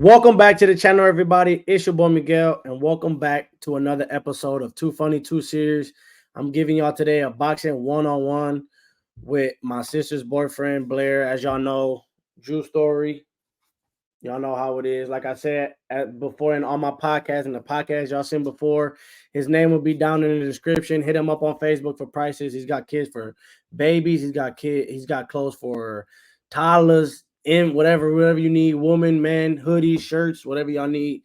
Welcome back to the channel, everybody. It's your boy Miguel, and welcome back to another episode of Too Funny Two Series. I'm giving y'all today a boxing one-on-one with my sister's boyfriend Blair. As y'all know, Drew story. Y'all know how it is. Like I said before in all my podcasts and the podcast y'all seen before, his name will be down in the description. Hit him up on Facebook for prices. He's got kids for babies. He's got clothes for toddlers, in whatever you need, woman, man, hoodies, shirts, whatever y'all need.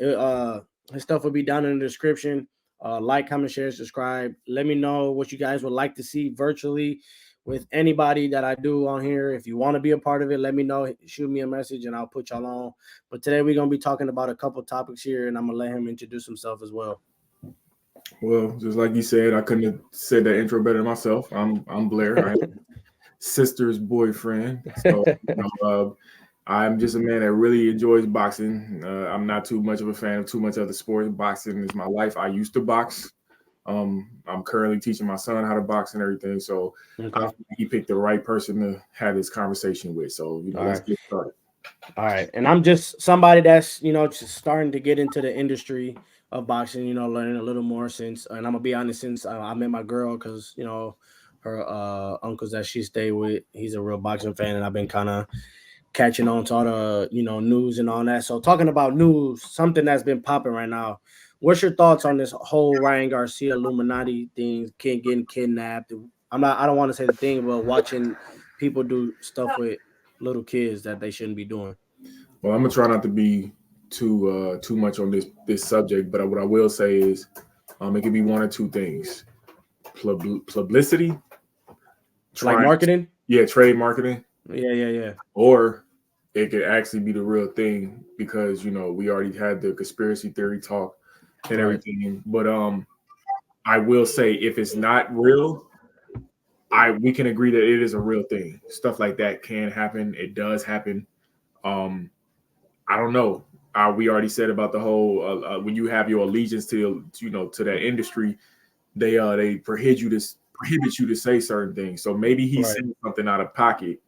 Uh, his stuff will be down in the description. Like, comment, share, subscribe. Let me know what you guys would like to see virtually with anybody that I do on here. If you want to be a part of it, let me know. Shoot me a message and I'll put y'all on. But today we're gonna be talking about a couple topics here, and I'm gonna let him introduce himself as well. Well, just like you said, I couldn't have said that intro better than myself. I'm Blair. I'm sister's boyfriend. So I'm just a man that really enjoys boxing. I'm not too much of a fan of too much other sports. Boxing is my life. I used to box. I'm currently teaching my son how to box and everything. So I think he picked the right person to have this conversation with. So let's get started. All right. And I'm just somebody that's, just starting to get into the industry of boxing, learning a little more since, and I'm gonna be honest, since I met my girl, because, her uncles that she stayed with, he's a real boxing fan, and I've been kind of catching on to all the, news and all that. So talking about news, something that's been popping right now. What's your thoughts on this whole Ryan Garcia Illuminati thing, kid getting kidnapped? I don't want to say the thing, but watching people do stuff with little kids that they shouldn't be doing. Well, I'm gonna try not to be too much on this subject, but what I will say is, it could be one or two things: publicity, Like marketing. Trade marketing. Yeah. Or it could actually be the real thing because we already had the conspiracy theory talk and everything. But I will say, if it's not real, we can agree that it is a real thing. Stuff like that can happen. It does happen. I don't know. We already said about the whole when you have your allegiance to to that industry, they prohibit you to say certain things. So maybe he's saying something out of pocket,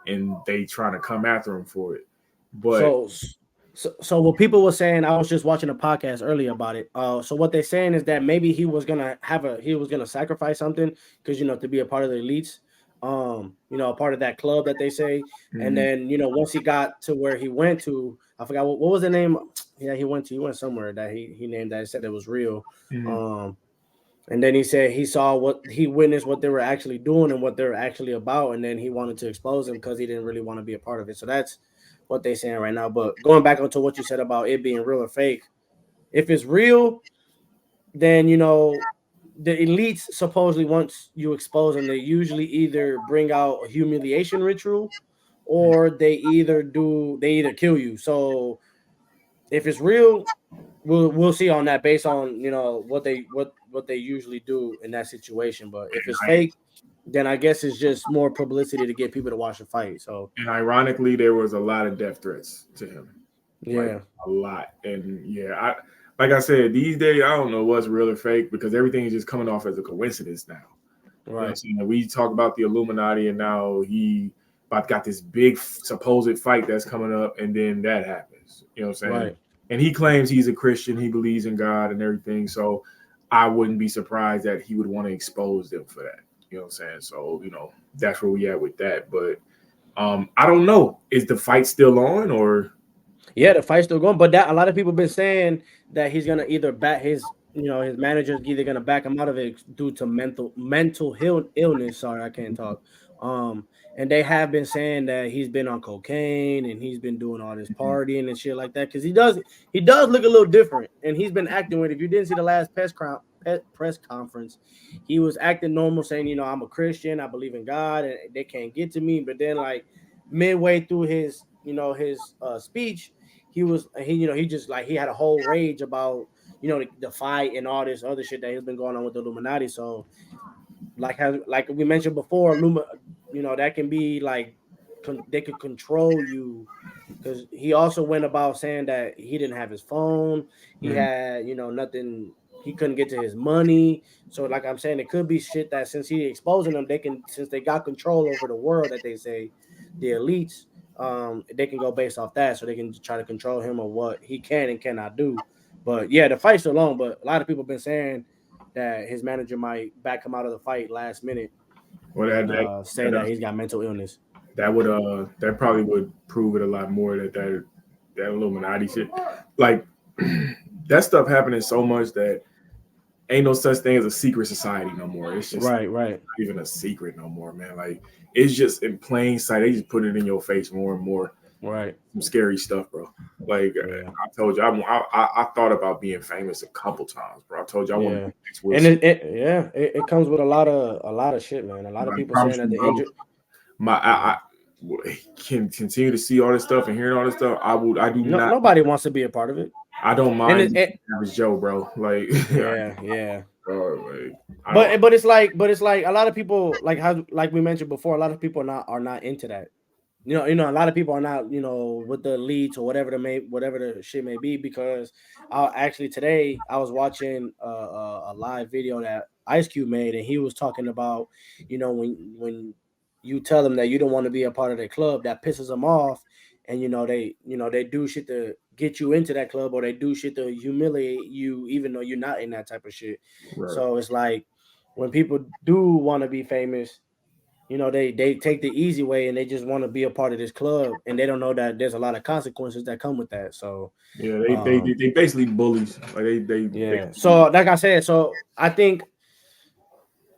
and they trying to come after him for it. But so what people were saying, I was just watching a podcast earlier about it. So what they're saying is that maybe he was gonna sacrifice something because to be a part of the elites, a part of that club that they say. And then once he got to where he went to, I forgot what was the name. Yeah, he went somewhere that he named that said it was real. And then he said he witnessed what they were actually doing and what they were actually about, and then he wanted to expose them because he didn't really want to be a part of it. So that's what they're saying right now. But going back onto what you said about it being real or fake, if it's real, then the elites supposedly once you expose them, they usually either bring out a humiliation ritual or they either kill you. So if it's real, we'll see on that based on what they usually do in that situation. But if it's fake, then I guess it's just more publicity to get people to watch the fight. So, and ironically, there was a lot of death threats to him. Yeah, a lot. And like I said, these days I don't know what's real or fake because everything is just coming off as a coincidence now. Right. We talk about the Illuminati, and now he got this big supposed fight that's coming up, and then that happens. You know what I'm saying? Right. And he claims he's a Christian, he believes in God and everything. So I wouldn't be surprised that he would want to expose them for that. You know what I'm saying? So, that's where we at with that. But I don't know. Is the fight still on or? Yeah, the fight's still going. But that a lot of people been saying that he's gonna either back his manager's either gonna back him out of it due to mental illness. Sorry, I can't talk. And they have been saying that he's been on cocaine and he's been doing all this partying and shit like that because he does look a little different, and he's been acting with. If you didn't see the last press conference, he was acting normal, saying, I'm a Christian, I believe in God, and they can't get to me. But then, like midway through his speech, he just like he had a whole rage about the fight and all this other shit that has been going on with the Illuminati. So like we mentioned before, that can be like they could control you, because he also went about saying that he didn't have his phone, he had nothing, he couldn't get to his money. So like I'm saying, it could be shit that since he exposing them, since they got control over the world, that they say the elites, they can go based off that, so they can try to control him on what he can and cannot do. But yeah, the fight's still long. But a lot of people have been saying that his manager might back him out of the fight last minute Well, and say that that he's got mental illness. that probably would prove it a lot more that Illuminati shit, like that stuff happening so much that ain't no such thing as a secret society no more. It's just Right, right, not even a secret no more, man. Like it's just in plain sight. They just put it in your face more and more. right. Some scary stuff, bro. Like Yeah, I told you, I thought about being famous a couple times, bro. I told you I want to yeah. be next Will And Smith. it comes with a lot of shit, man. A lot of I people promise saying that you, the bro. injury. I can continue to see all this stuff and hearing all this stuff. I do No, not. nobody wants to be a part of it. I don't And mind average Joe, bro. Like, yeah, yeah. like I don't. But it's like a lot of people, like how, like we mentioned before, a lot of people are not into that. A lot of people are not, with the elites or whatever the shit may be, because actually today I was watching a live video that Ice Cube made, and he was talking about, when you tell them that you don't want to be a part of their club, that pisses them off, and they do shit to get you into that club, or they do shit to humiliate you, even though you're not in that type of shit. Right. So it's like when people do want to be famous, they take the easy way, and they just want to be a part of this club, and they don't know that there's a lot of consequences that come with that. So Yeah, um they basically bullies. Like they yeah, so like I said, so I think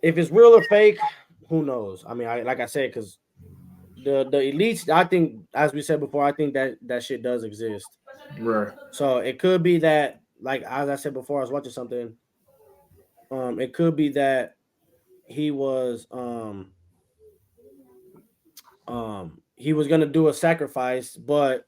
if it's real or fake, who knows? I mean, like I said, because the elites, I think, as we said before, I think that shit does exist. right. So it could be that, like as I said before, I was watching something. It could be that he was he was gonna do a sacrifice, but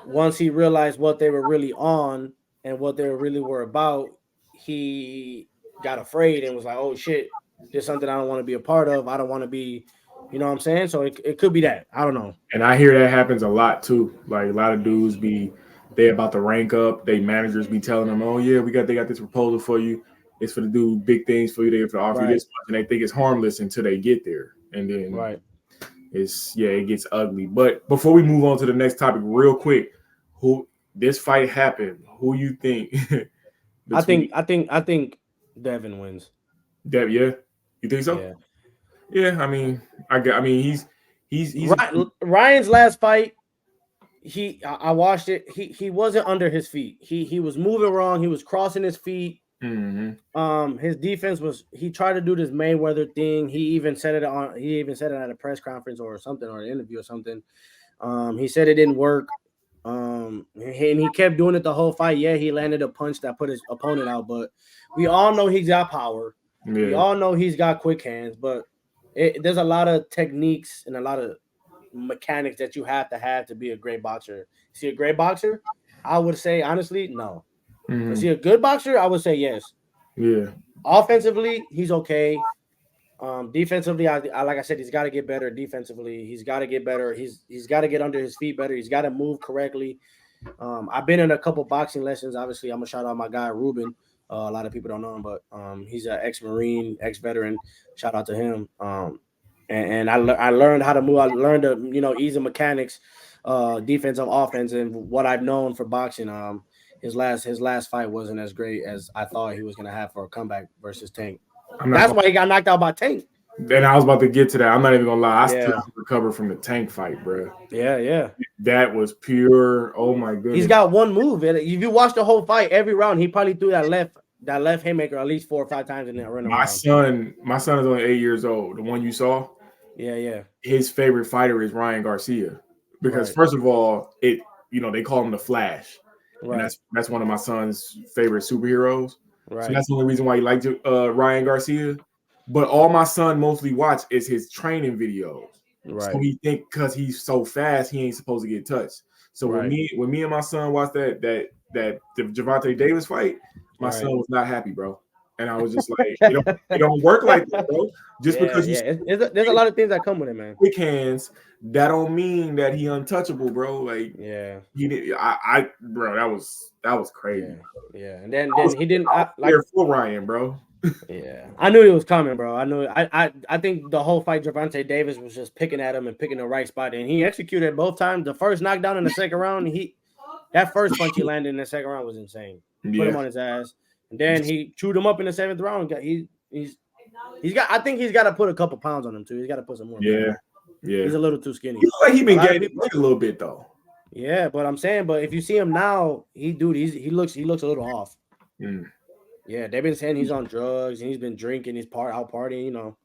once he realized what they were really on and what they really were about, he got afraid and was like, "Oh shit, there's something I don't want to be a part of. I don't want to be," what I'm saying? So it could be that. I don't know. And I hear that happens a lot too. Like a lot of dudes be they about to rank up. They managers be telling them, "Oh yeah, they got this proposal for you. It's for to do big things for you. They have to offer you Right, this much," and they think it's harmless until they get there, and then right. it gets ugly. But before we move on to the next topic, real quick, who this fight happened? Who you think I between think I think I think Devin wins. Deb? Yeah, you think so? Yeah. Yeah, I mean, I mean, he's Ryan's last fight, I watched it. He wasn't under his feet. He was moving wrong. He was crossing his feet. mm-hmm, His defense was, he tried to do this Mayweather thing. He even said it at a press conference or something, or an interview or something. He said it didn't work. And he kept doing it the whole fight. Yeah, he landed a punch that put his opponent out, but we all know he's got power. We yeah. all know he's got quick hands, but there's a lot of techniques and a lot of mechanics that you have to be a great boxer. Is he a great boxer? I would say honestly, no. Is Mm-hmm. he a good boxer? I would say yes. Yeah, Offensively, he's okay. Defensively, I like I said, he's got to get better. Defensively, he's got to get better. He's got to get under his feet better. He's got to move correctly. I've been in a couple boxing lessons. Obviously, I'm gonna shout out my guy Ruben. A lot of people don't know him, but he's an ex-marine, ex-veteran. Shout out to him. And I learned how to move. I learned the easy mechanics, defensive, offense, and what I've known for boxing. His last fight wasn't as great as I thought he was gonna have for a comeback versus Tank. I'm not That's gonna. why he got knocked out by Tank. And I was about to get to that. I'm not even gonna lie. I still Yeah, recover from the Tank fight, bro. yeah, yeah. That was pure. Oh my He's goodness. got one move. And if you watch the whole fight, every round he probably threw that left haymaker at least 4 or 5 times in that running round. My son is only 8 years old. The one you saw, Yeah, yeah. his favorite fighter is Ryan Garcia, because Right, first of all, they call him the Flash, and right, that's one of my son's favorite superheroes. So right, that's the only reason why he liked Ryan Garcia. But all my son mostly watch is his training videos. So right, he think because he's so fast, he ain't supposed to get touched. So right, when me and my son watched that the Javante Davis fight, my son right. was not happy, bro. And I was just like, it don't work like that, bro. Just Yeah, because you yeah. There's a lot of things that come with it, man. quick hands, that don't mean that he untouchable, bro. Like Yeah, he did, bro, that was crazy. yeah, yeah. And then I was, he didn't I was like. scared for Ryan, bro. Yeah, I knew he was coming, bro. I knew. I think the whole fight, Gervonta Davis was just picking at him and picking the right spot, and he executed both times. The first knockdown in the second round, that first punch he landed in the second round was insane. Put him Yeah, on his ass, and then he chewed him up in the seventh round. He's got. I think he's got to put a couple pounds on him too. He's got to put some more weight yeah, on. yeah. He's a little too He skinny. look like he A been lot of gaining people. weight a little bit though. Yeah, but I'm saying, but if you see him now, he looks a little off. Mm. Yeah, they've been saying he's on drugs and he's been drinking, he's out partying,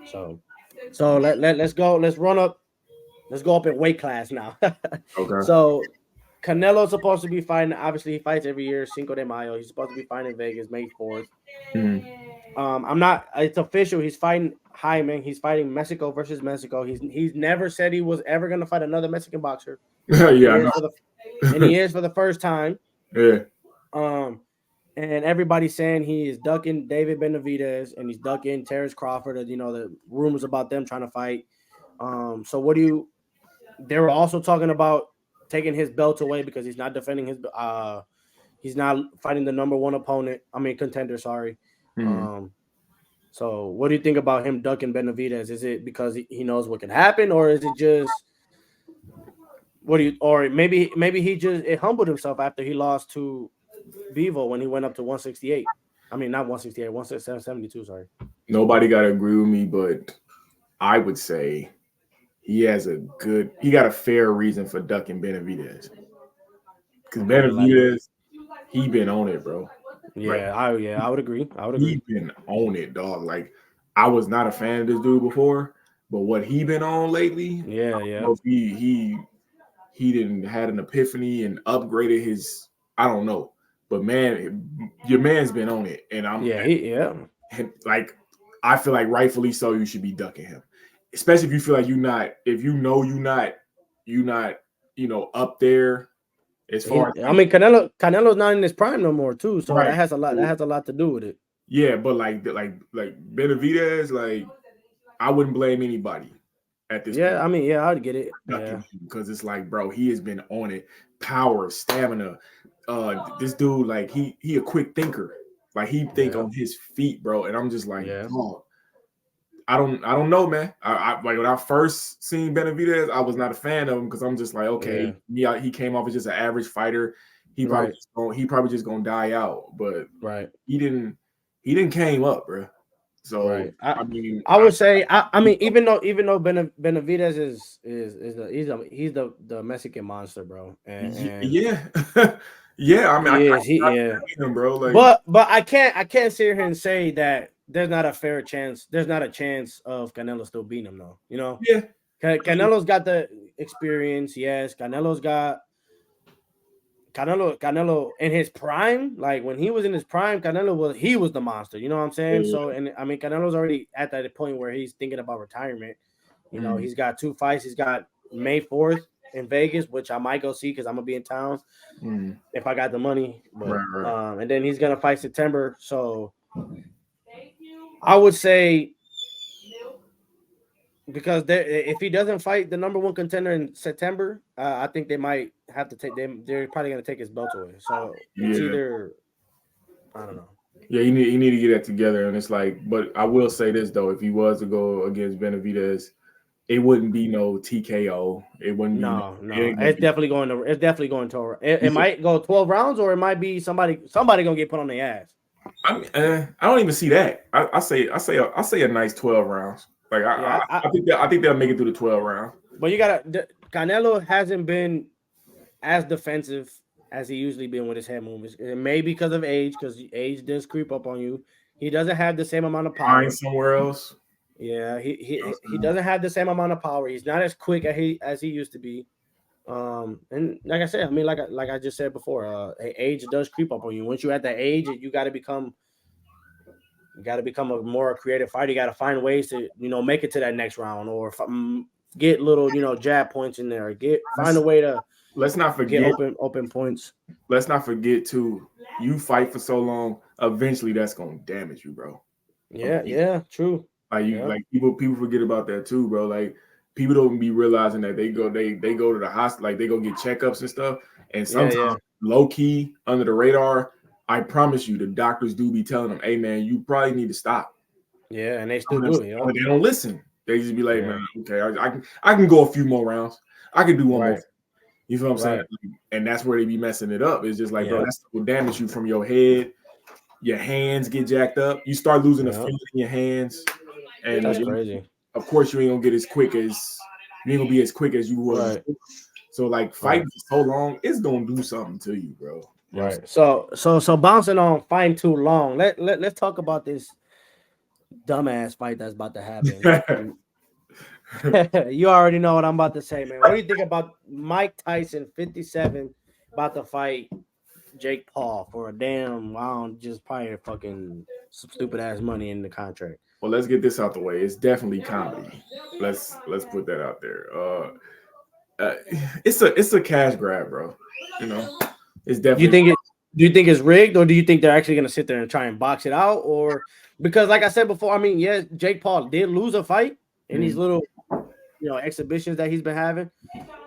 So let's go. Let's go up in weight class now. Okay. So Canelo's supposed to be fighting. Obviously, he fights every year, Cinco de Mayo. He's supposed to be fighting in Vegas, May 4th. Mm. I'm not. It's official. He's fighting Hyman. He's fighting Mexico versus Mexico. He's never said he was ever gonna fight another Mexican boxer. He Yeah, I is for the and know. he is for the first time. Yeah. Um, and everybody's saying he is ducking David Benavidez and he's ducking Terrence Crawford. The rumors about them trying to fight. So what do you? They were also talking about taking his belt away because he's not defending his. He's not fighting the number one opponent. I mean contender. Sorry. Mm. So what do you think about him ducking Benavidez? Is it because he knows what can happen, or is it just what do you? Or maybe he just humbled himself after he lost to Vivo when he went up to 168. I mean, not 168, 172. Sorry. Nobody got to agree with me, but I would say he got a fair reason for ducking Benavidez. Because I mean, like, Benavidez, he been on it, bro. Like I would agree. I would he agree. been on it, dog. Like I was not a fan of this dude before, but what he been on lately, Yeah, I don't yeah, know if he didn't had an epiphany and upgraded his. I don't know, but man, your man's been on it, and yeah. like I feel like rightfully so. You should be ducking him, especially if you feel like if you know you not up there as far as I mean, Canelo's not in his prime no more, too. So right. that has a lot. That has a lot to do with it. Yeah, but like Benavidez, like I wouldn't blame anybody at this point Yeah, I mean, yeah, I'd get it. ducking Yeah, him because it's like, bro, he has been on it. Power, stamina. This dude, like he a quick thinker. Like he think yeah, on his feet, bro. And I'm just like, yeah, dog. I don't know, man. I like when I first seen Benavidez, I was not a fan of him because I'm just like, okay, yeah. yeah, he came off as just an average fighter. Right, He probably just gonna die out, but right, he didn't came up, bro. So right. I I mean, I would say I mean even though Benavidez is the Mexican monster, bro, and yeah, yeah. I mean, I he is not yeah. blaming him, bro. Like, But I can't sit here and say that there's not a fair chance. There's not a chance of Canelo still beating him, though. yeah, Canelo's got the experience. Yes, Canelo in his prime. Like when he was in his prime, he was the monster. You know what I'm saying? yeah, So and I mean Canelo's already at that point where he's thinking about retirement. mm, He's got 2 fights. He's got May 4th in Vegas, which I might go see because I'm gonna be in town mm, if I got the money. But right. and then he's gonna fight September. So I would say because if he doesn't fight the number one contender in September, I think they might have to take them. They're probably gonna take his belt away. So it's Yeah, either I don't know. yeah. You need to get that together, and it's like, but I will say this though: if he was to go against Benavidez, it wouldn't be no TKO. It wouldn't be no. No, It no, ain't gonna it's be. definitely going to. It's definitely going to. It Yeah, might go 12 rounds, or it might be somebody gonna get put on their ass. I mean, I don't even see that. I say a nice 12 rounds. Like Yeah, I think they'll make it through the 12 round. but Canelo hasn't been as defensive as he usually been with his head movements. It may be because of age, because age does creep up on you. He doesn't have the same amount of Find power. somewhere else. Yeah, You know he what I'm doesn't have the same amount of power. He's not as quick as he used to be. And like I said, I mean, like I just said before, age does creep up on you. Once you're at that age, you got to become a more creative fighter. You got to find ways to make it to that next round, or get little jab points in there. Find a saying? way to Let's not get forget. open points. Let's not forget too. You fight for so long, eventually that's gonna damage you, bro. Yeah, Eventually. yeah, true. Yeah, Like people forget about that too, bro. Like people don't be realizing that they go to the hospital, like they go get checkups and stuff, and yeah, sometimes yeah, low key under the radar. I promise you, the doctors do be telling them, "Hey, man, you probably need to stop." Yeah, and they still do it. But they don't listen. They just be like, Yeah. "Man, okay, I can go a few more rounds. I can do one more." Right. You feel what I'm saying? Right. And that's where they be messing it up. It's just like, bro, Yeah. that's what damage you from your head. Your hands get jacked up. You start losing the Yeah. feeling in your hands, and That's crazy. of course, you ain't gonna get as quick as you ain't gonna be as quick as you was. Right. Before. So, like fighting for so long, it's gonna do something to you, bro. You know Right. So bouncing on fighting too long. Let's talk about this dumbass fight that's about to happen. You already know what I'm about to say, man. What do you think about Mike Tyson, 57, about to fight Jake Paul for a damn, I don't just probably fucking some stupid ass money in the contract? Well, let's get this out the way. It's definitely comedy. Let's put that out there. It's a cash grab, bro. You know, it's You definitely. think it? Do you think it's rigged, or do you think they're actually going to sit there and try and box it out? Or because, like I said before, I mean, yeah, Jake Paul did lose a fight in these little, exhibitions that he's been having.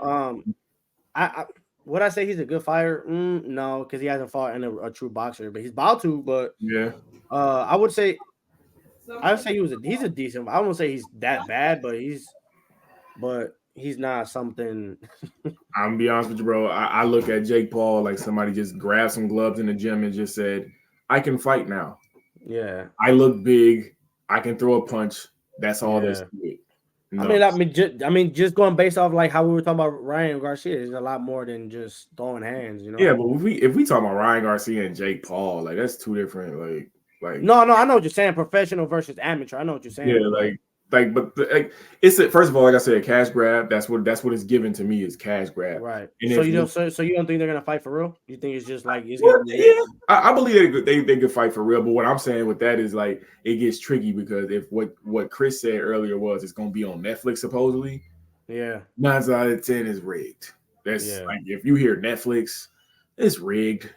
I would I say he's a good fighter? No, because he hasn't fought in a true boxer, but he's about to. But Yeah. I would say he's a decent. I won't say he's that bad, but he's not something. I'm gonna be honest with you, bro. I look at Jake Paul like somebody just grabbed some gloves in the gym and just said, "I can fight now. Yeah, I look big. I can throw a punch. That's all there's yeah. to it." No. Just going based off like how we were talking about Ryan Garcia, there's a lot more than just throwing hands, Yeah, but if we talk about Ryan Garcia and Jake Paul, like that's two different like. No, I know what you're saying. Professional versus amateur. I know what you're saying. Yeah, it's first of all, like I said, cash grab. That's what it's given to me is cash grab. Right. And So you don't think they're gonna fight for real? You think it's just like it's well, gonna be yeah, I believe they could fight for real. But what I'm saying with that is like it gets tricky because if what Chris said earlier was it's gonna be on Netflix supposedly. Yeah. 9 out of 10 is rigged. That's like if you hear Netflix, it's rigged.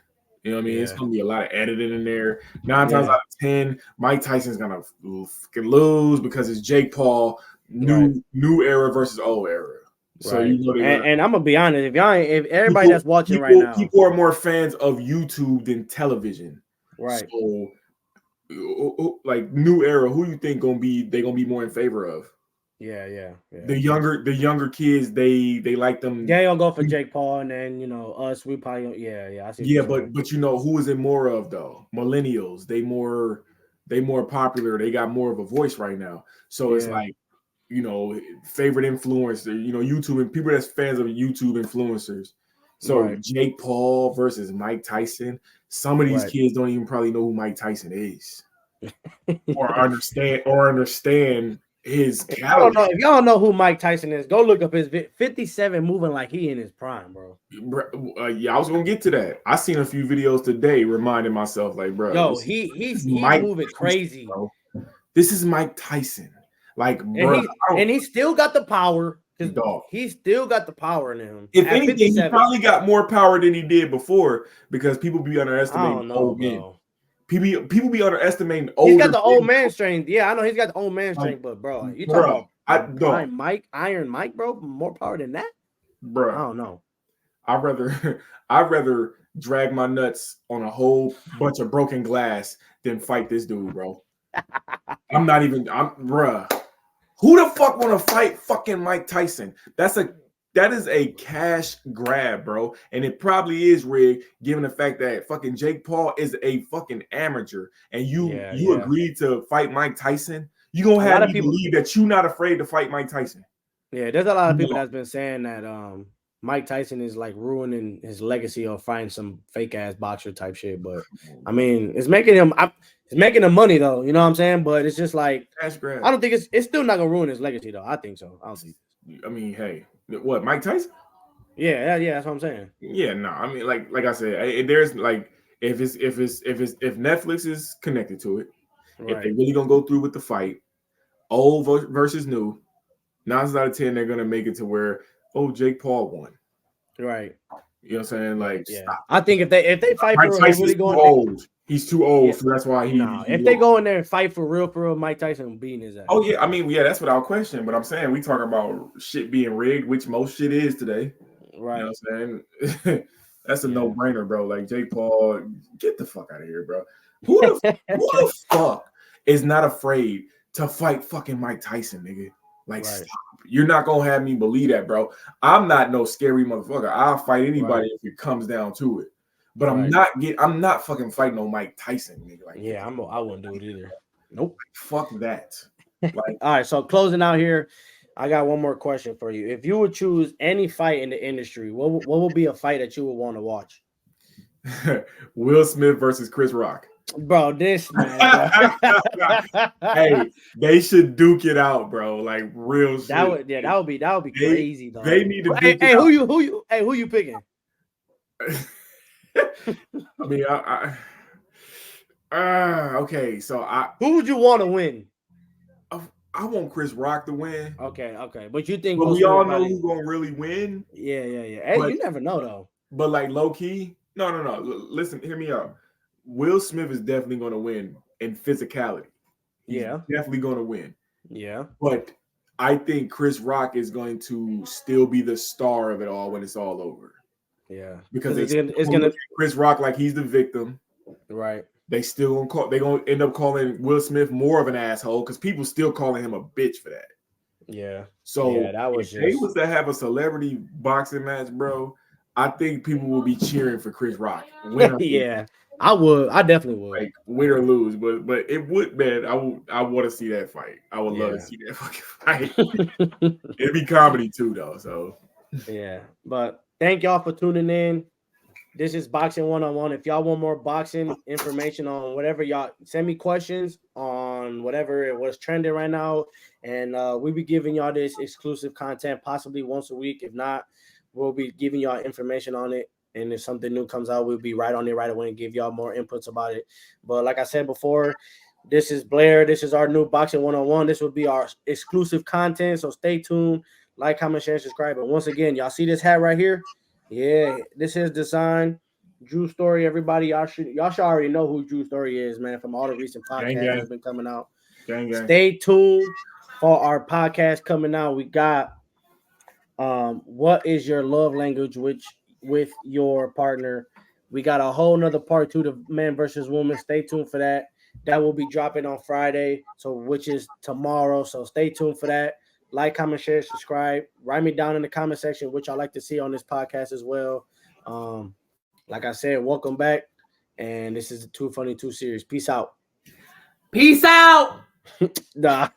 You know what I mean? It's gonna be a lot of editing in there. 9 times out of 10, Mike Tyson's gonna fucking lose because it's Jake Paul, new era versus old era. So and I'm gonna be honest, if everybody people, that's watching right now, people are more fans of YouTube than television. Right. So like new era, who you think they're gonna be more in favor of? Yeah. The younger kids, they like them. They don't go for Jake Paul, and then us, we probably I see. Yeah, but who is it more of though? Millennials, they more popular. They got more of a voice right now. So it's like favorite influencer. YouTube and people that's fans of YouTube influencers. So Jake Paul versus Mike Tyson. Some of these kids don't even probably know who Mike Tyson is, or understand his caliber. If y'all don't know who Mike Tyson is, go look up his 57 moving like he in his prime, bro. Yeah, I was gonna get to that. I seen a few videos today reminding myself, like, bro, yo, he's moving crazy, bro. This is Mike Tyson, like, bro, and he still got the power. Dog. He still got the power in him. If anything, 57. He probably got more power than he did before because people be underestimating old men. People be underestimating older. He's got the old man strength. Yeah, I know he's got the old man strength, but bro, you talking about Iron Mike, bro? More power than that, bro? I don't know. I'd rather drag my nuts on a whole bunch of broken glass than fight this dude, bro. I'm bruh. Who the fuck want to fight fucking Mike Tyson? That is a cash grab, bro. And it probably is rigged, given the fact that fucking Jake Paul is a fucking amateur, and you agreed to fight Mike Tyson. You gonna have me believe that you're not afraid to fight Mike Tyson. Yeah, there's a lot of people that's been saying that Mike Tyson is like ruining his legacy of fighting some fake ass boxer type shit. But I mean, it's making him money though. You know what I'm saying? But it's just like cash grab. I don't think it's still not gonna ruin his legacy though. I think so. I don't think. I mean, hey, what Mike Tyson? Yeah, that's what I'm saying. Yeah, no, I mean, like I said, there's like if Netflix is connected to it, if they really gonna go through with the fight, old versus new, 9 out of 10 they're gonna make it to where Jake Paul won. Right. You know what I'm saying? Like, stop. I think if they fight Mike for Tyson's really going old. He's too old, so that's why if they go in there and fight for real, Mike Tyson beating his ass. Oh yeah, I mean, that's without question. But I'm saying we talking about shit being rigged, which most shit is today. Right. You know what I'm saying? That's a no-brainer, bro. Like Jake Paul, get the fuck out of here, bro. Who the fuck is not afraid to fight fucking Mike Tyson, nigga? Like, stop. You're not gonna have me believe that, bro. I'm not no scary motherfucker. I'll fight anybody if it comes down to it. But I'm not fucking fighting no Mike Tyson, nigga. Like, I wouldn't do it either. Nope. Fuck that. Like, all right, so closing out here, I got one more question for you. If you would choose any fight in the industry, what would be a fight that you would want to watch? Will Smith versus Chris Rock. Bro, this man. Hey, they should duke it out, bro. Like real shit. That would be crazy, though. They need to duke it out. Who you picking? I mean, okay, so who would you want to win? I want Chris Rock to win. Okay, but you think? But we all know who's gonna really win. Yeah. Hey, you never know though. But like low key, no. Listen, hear me out. Will Smith is definitely gonna win in physicality. He's definitely gonna win. Yeah, but I think Chris Rock is going to still be the star of it all when it's all over. Yeah, because it's gonna Chris Rock like he's the victim, right? They still gonna end up calling Will Smith more of an asshole because people still calling him a bitch for that. Yeah. So that was if they was to have a celebrity boxing match, bro, I think people will be cheering for Chris Rock. Yeah, I would. I definitely would. Like win or lose, but it would, man. I want to see that fight. I would love to see that fucking fight. It'd be comedy too, though. So yeah, but thank y'all for tuning in. This is Boxing 101. If y'all want more boxing information on whatever, y'all send me questions on whatever it was trending right now. And we'll be giving y'all this exclusive content possibly once a week. If not, we'll be giving y'all information on it. And if something new comes out, we'll be right on it right away and give y'all more inputs about it. But like I said before, this is Blair. This is our new Boxing 101. This will be our exclusive content. So stay tuned. Like, comment, share, subscribe. And once again, y'all see this hat right here? Yeah, this is design. Drew Story, everybody. Y'all should already know who Drew Story is, man, from all the recent podcasts that's been coming out. Stay tuned for our podcast coming out. We got what is your love language with your partner. We got a whole nother part 2 to man versus woman. Stay tuned for that. That will be dropping on Friday, so which is tomorrow. So stay tuned for that. Like, comment, share, subscribe. Write me down in the comment section which I like to see on this podcast as well. Like I said, welcome back. And this is the Too Funny 2 series. Peace out. Peace out. Nah.